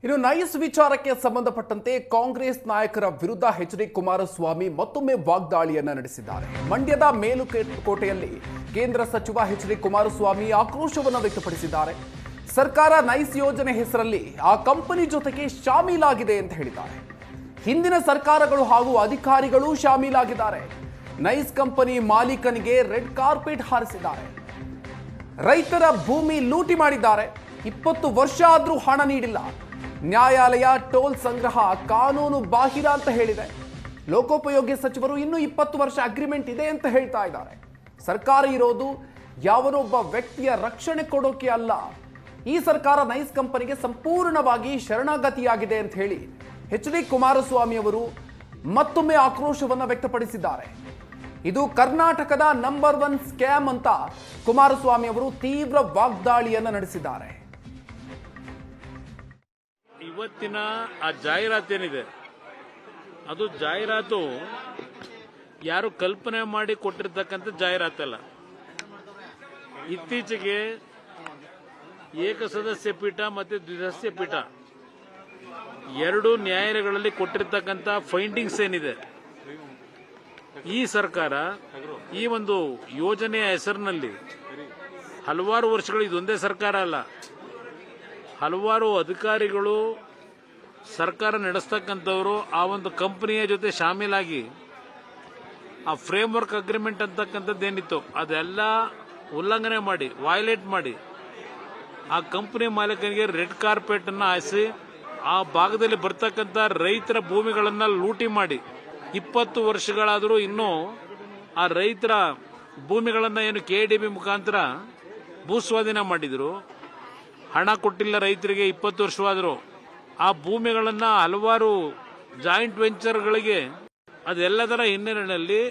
ಇನ್ನು ನೈಸ್ ವಿಚಾರಕ್ಕೆ ಸಂಬಂಧಪಟ್ಟಂತೆ ಕಾಂಗ್ರೆಸ್ ನಾಯಕರ ವಿರುದ್ಧ ಎಚ್.ಡಿ. ಕುಮಾರಸ್ವಾಮಿ ಮತ್ತೊಮ್ಮೆ ವಾಗ್ದಾಳಿಯನ್ನ ನಡೆಸಿದ್ದಾರೆ. ಮಂಡ್ಯದ ಮೇಲುಕೋಟೆಯಲ್ಲಿ ಕೇಂದ್ರ ಸಚಿವ ಎಚ್.ಡಿ. ಕುಮಾರಸ್ವಾಮಿ ಆಕ್ರೋಶವನ್ನು ವ್ಯಕ್ತಪಡಿಸಿದ್ದಾರೆ. ಸರ್ಕಾರ ನೈಸ್ ಯೋಜನೆ ಹೆಸರಲ್ಲಿ ಆ ಕಂಪನಿ ಜೊತೆಗೆ ಶಾಮೀಲಾಗಿದೆ ಅಂತ ಹೇಳಿದ್ದಾರೆ. ಹಿಂದಿನ ಸರ್ಕಾರಗಳು ಹಾಗೂ ಅಧಿಕಾರಿಗಳು ಶಾಮೀಲಾಗಿದ್ದಾರೆ. ನೈಸ್ ಕಂಪನಿ ಮಾಲೀಕನಿಗೆ ರೆಡ್ ಕಾರ್ಪೆಟ್ ಹಾರಿಸಿದ್ದಾರೆ. ರೈತರ ಭೂಮಿ ಲೂಟಿ ಮಾಡಿದ್ದಾರೆ. 20 ವರ್ಷ ಆದರೂ ಹಣ ನೀಡಿಲ್ಲ. ನ್ಯಾಯಾಲಯ ಟೋಲ್ ಸಂಗ್ರಹ ಕಾನೂನು ಬಾಹಿರ ಅಂತ ಹೇಳಿದೆ. ಲೋಕೋಪಯೋಗಿ ಸಚಿವರು ಇನ್ನೂ 20 ವರ್ಷ ಅಗ್ರಿಮೆಂಟ್ ಇದೆ ಅಂತ ಹೇಳ್ತಾ ಇದ್ದಾರೆ. ಸರ್ಕಾರ ಇರೋದು ಯಾವನೊಬ್ಬ ವ್ಯಕ್ತಿಯ ರಕ್ಷಣೆ ಕೊಡೋಕೆ ಅಲ್ಲ. ಈ ಸರ್ಕಾರ ನೈಸ್ ಕಂಪನಿಗೆ ಸಂಪೂರ್ಣವಾಗಿ ಶರಣಾಗತಿಯಾಗಿದೆ ಅಂತ ಹೇಳಿ ಎಚ್.ಡಿ. ಕುಮಾರಸ್ವಾಮಿ ಅವರು ಮತ್ತೊಮ್ಮೆ ಆಕ್ರೋಶವನ್ನು ವ್ಯಕ್ತಪಡಿಸಿದ್ದಾರೆ. ಇದು ಕರ್ನಾಟಕದ ನಂಬರ್ 1 ಸ್ಕ್ಯಾಮ್ ಅಂತ ಕುಮಾರಸ್ವಾಮಿ ಅವರು ತೀವ್ರ ವಾಗ್ದಾಳಿಯನ್ನು ನಡೆಸಿದ್ದಾರೆ. ಇವತ್ತಿನ ಆ ಜಾಹೀರಾತು ಏನಿದೆ, ಅದು ಜಾಹೀರಾತು ಯಾರು ಕಲ್ಪನೆ ಮಾಡಿ ಕೊಟ್ಟಿರ್ತಕ್ಕಂಥ ಜಾಹೀರಾತಲ್ಲ. ಇತ್ತೀಚೆಗೆ ಏಕಸದಸ್ಯ ಪೀಠ ಮತ್ತು ದ್ವಿಸದಸ್ಯ ಪೀಠ ಎರಡು ನ್ಯಾಯಾಲಯಗಳಲ್ಲಿ ಕೊಟ್ಟಿರ್ತಕ್ಕಂಥ ಫೈಂಡಿಂಗ್ಸ್ ಏನಿದೆ, ಈ ಸರ್ಕಾರ ಈ ಒಂದು ಯೋಜನೆಯ ಹೆಸರಿನಲ್ಲಿ ಹಲವಾರು ವರ್ಷಗಳು, ಇದೊಂದೇ ಸರ್ಕಾರ ಅಲ್ಲ, ಹಲವಾರು ಅಧಿಕಾರಿಗಳು ಸರ್ಕಾರ ನಡೆಸ್ತಕ್ಕಂಥವರು ಆ ಒಂದು ಕಂಪನಿಯ ಜೊತೆ ಶಾಮೀಲಾಗಿ ಆ ಫ್ರೇಮ್ವರ್ಕ್ ಅಗ್ರಿಮೆಂಟ್ ಅಂತಕ್ಕಂಥದ್ದೇನಿತ್ತು ಅದೆಲ್ಲ ಉಲ್ಲಂಘನೆ ಮಾಡಿ, ವೈಲೇಟ್ ಮಾಡಿ, ಆ ಕಂಪನಿ ಮಾಲೀಕನಿಗೆ ರೆಡ್ ಕಾರ್ಪೆಟ್ ಅನ್ನು ಹಾಯಿಸಿ ಆ ಭಾಗದಲ್ಲಿ ಬರ್ತಕ್ಕಂಥ ರೈತರ ಭೂಮಿಗಳನ್ನು ಲೂಟಿ ಮಾಡಿ 20 ವರ್ಷಗಳಾದರೂ ಇನ್ನೂ ಆ ರೈತರ ಭೂಮಿಗಳನ್ನು ಏನು KDB ಮುಖಾಂತರ ಭೂಸ್ವಾಧೀನ ಮಾಡಿದ್ರು. ಹಣ ಕೊಟ್ಟಿಲ್ಲ ರೈತರಿಗೆ 20 ವರ್ಷವಾದರೂ. ಆ ಭೂಮಿಗಳನ್ನು ಹಲವಾರು ಜಾಯಿಂಟ್ ವೆಂಚರ್ಗಳಿಗೆ, ಅದೆಲ್ಲದರ ಹಿನ್ನೆಲೆಯಲ್ಲಿ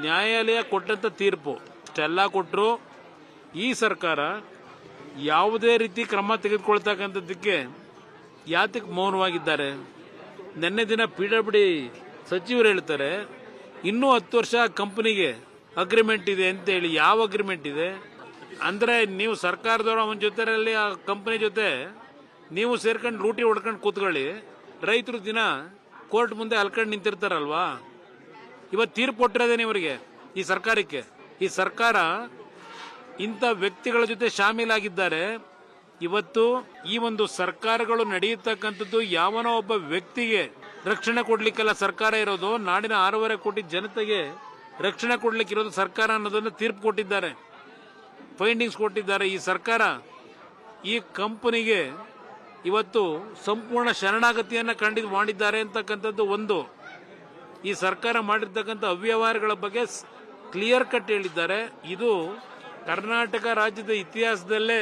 ನ್ಯಾಯಾಲಯ ಕೊಟ್ಟಂತ ತೀರ್ಪು ಇಷ್ಟೆಲ್ಲ ಕೊಟ್ಟರು ಈ ಸರ್ಕಾರ ಯಾವುದೇ ರೀತಿ ಕ್ರಮ ತೆಗೆದುಕೊಳ್ತಕ್ಕಂಥದ್ದಕ್ಕೆ ಯಾತಕ್ಕೆ ಮೌನವಾಗಿದ್ದಾರೆ? ನಿನ್ನೆ ದಿನ PWD ಸಚಿವರು ಹೇಳ್ತಾರೆ ಇನ್ನೂ 10 ವರ್ಷ ಕಂಪನಿಗೆ ಅಗ್ರಿಮೆಂಟ್ ಇದೆ ಅಂತ ಹೇಳಿ. ಯಾವ ಅಗ್ರಿಮೆಂಟ್ ಇದೆ ಅಂದ್ರೆ, ನೀವು ಸರ್ಕಾರದವರು ಅವನ ಜೊತೆಯಲ್ಲಿ ಆ ಕಂಪನಿ ಜೊತೆ ನೀವು ಸೇರ್ಕೊಂಡು ಲೂಟಿ ಹೊಡ್ಕೊಂಡು ಕೂತ್ಕೊಳ್ಳಿ, ರೈತರು ದಿನ ಕೋರ್ಟ್ ಮುಂದೆ ಅಲ್ಕೊಂಡು ನಿಂತಿರ್ತಾರಲ್ವಾ. ಇವತ್ತು ತೀರ್ಪು ಕೊಟ್ಟಿರೋದೇನೆ ಇವರಿಗೆ, ಈ ಸರ್ಕಾರಕ್ಕೆ. ಈ ಸರ್ಕಾರ ಇಂಥ ವ್ಯಕ್ತಿಗಳ ಜೊತೆ ಶಾಮೀಲಾಗಿದ್ದಾರೆ. ಇವತ್ತು ಈ ಒಂದು ಸರ್ಕಾರಗಳು ನಡೆಯತಕ್ಕಂಥದ್ದು ಯಾವನೋ ಒಬ್ಬ ವ್ಯಕ್ತಿಗೆ ರಕ್ಷಣೆ ಕೊಡ್ಲಿಕ್ಕೆಲ್ಲ ಸರ್ಕಾರ ಇರೋದು, ನಾಡಿನ 6.5 ಕೋಟಿ ಜನತೆಗೆ ರಕ್ಷಣೆ ಕೊಡ್ಲಿಕ್ಕಿರೋದು ಸರ್ಕಾರ ಅನ್ನೋದನ್ನು ತೀರ್ಪು ಕೊಟ್ಟಿದ್ದಾರೆ, ಫೈಂಡಿಂಗ್ಸ್ ಕೊಟ್ಟಿದ್ದಾರೆ. ಈ ಸರ್ಕಾರ ಈ ಕಂಪನಿಗೆ ಇವತ್ತು ಸಂಪೂರ್ಣ ಶರಣಾಗತಿಯನ್ನು ಮಾಡಿದ್ದಾರೆ ಅಂತಕ್ಕಂಥದ್ದು ಒಂದು. ಈ ಸರ್ಕಾರ ಮಾಡಿರ್ತಕ್ಕಂಥ ಅವ್ಯವಹಾರಗಳ ಬಗ್ಗೆ ಕ್ಲಿಯರ್ ಕಟ್ ಹೇಳಿದ್ದಾರೆ. ಇದು ಕರ್ನಾಟಕ ರಾಜ್ಯದ ಇತಿಹಾಸದಲ್ಲೇ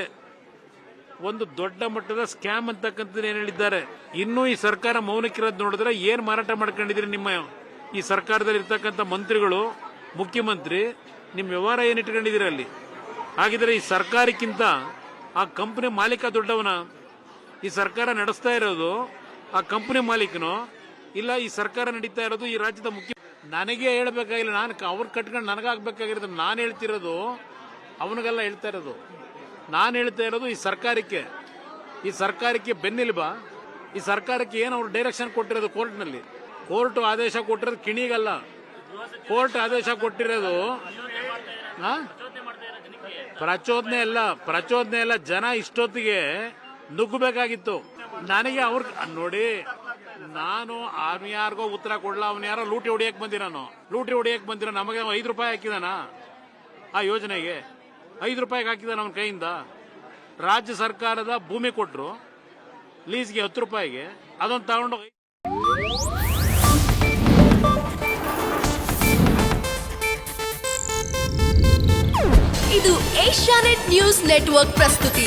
ಒಂದು ದೊಡ್ಡ ಮಟ್ಟದ ಸ್ಕ್ಯಾಮ್ ಅಂತಕ್ಕಂಥದ್ದು ಏನು ಹೇಳಿದ್ದಾರೆ. ಇನ್ನೂ ಈ ಸರ್ಕಾರ ಮೌನಕ್ಕಿರೋದು ನೋಡಿದ್ರೆ ಏನ್ ಮಾರಾಟ ಮಾಡ್ಕೊಂಡಿದ್ರಿ ನಿಮ್ಮ ಈ ಸರ್ಕಾರದಲ್ಲಿ ಇರ್ತಕ್ಕಂಥ ಮಂತ್ರಿಗಳು, ಮುಖ್ಯಮಂತ್ರಿ, ನಿಮ್ಮ ವ್ಯವಹಾರ ಏನ್ ಇಟ್ಕೊಂಡಿದ್ದೀರಿ ಅಲ್ಲಿ? ಹಾಗಿದ್ರೆ ಈ ಸರ್ಕಾರಕ್ಕಿಂತ ಆ ಕಂಪನಿ ಮಾಲೀಕ ದೊಡ್ಡವನ? ಈ ಸರ್ಕಾರ ನಡೆಸ್ತಾ ಇರೋದು ಆ ಕಂಪನಿ ಮಾಲೀಕನೋ ಇಲ್ಲ ಈ ಸರ್ಕಾರ ನಡೀತಾ ಇರೋದು ಈ ರಾಜ್ಯದ ಮುಖ್ಯ? ನನಗೆ ಹೇಳಬೇಕಾಗಿಲ್ಲ, ನಾನು ಅವ್ರು ಕಟ್ಕೊಂಡು ನನಗಾಗಬೇಕಾಗಿರೋದು. ನಾನು ಹೇಳ್ತಿರೋದು ಅವನಿಗೆಲ್ಲ ಹೇಳ್ತಾ ಇರೋದು. ನಾನು ಹೇಳ್ತಾ ಇರೋದು ಈ ಸರ್ಕಾರಕ್ಕೆ ಬೆನ್ನೆಲುಬ. ಈ ಸರ್ಕಾರಕ್ಕೆ ಏನು ಅವ್ರು ಡೈರೆಕ್ಷನ್ ಕೊಟ್ಟಿರೋದು ಕೋರ್ಟ್ನಲ್ಲಿ. ಕೋರ್ಟ್ ಆದೇಶ ಕೊಟ್ಟಿರೋದು ಕಿಣಿಗಲ್ಲ, ಕೋರ್ಟ್ ಆದೇಶ ಕೊಟ್ಟಿರೋದು ಪ್ರಚೋದನೆ ಅಲ್ಲ. ಜನ ಇಷ್ಟೊತ್ತಿಗೆ ನುಗ್ಗಬೇಕಾಗಿತ್ತು. ನನಗೆ ಅವ್ರ ನೋಡಿ, ನಾನು ಯಾರಿಗೋ ಉತ್ತರ ಕೊಡ್ಲ, ಅವನು ಯಾರೋ ಲೂಟಿ ಹೊಡಿಯಕ್ ಬಂದಿರೋ ನಮಗೆ 5 ರೂಪಾಯಿ ಹಾಕಿದಾನ ಆ ಯೋಜನೆಗೆ? 5 ರೂಪಾಯಿಗೆ ಹಾಕಿದಾನ ಅವನ ಕೈಯಿಂದ. ರಾಜ್ಯ ಸರ್ಕಾರದ ಭೂಮಿ ಕೊಟ್ಟರು ಲೀಸ್ಗೆ 10 ರೂಪಾಯಿಗೆ, ಅದನ್ನು ತಗೊಂಡು ಇದು ಏಷ್ಯಾನೆಟ್ ನ್ಯೂಸ್ ನೆಟ್ವರ್ಕ್ ಪ್ರಸ್ತುತಿ.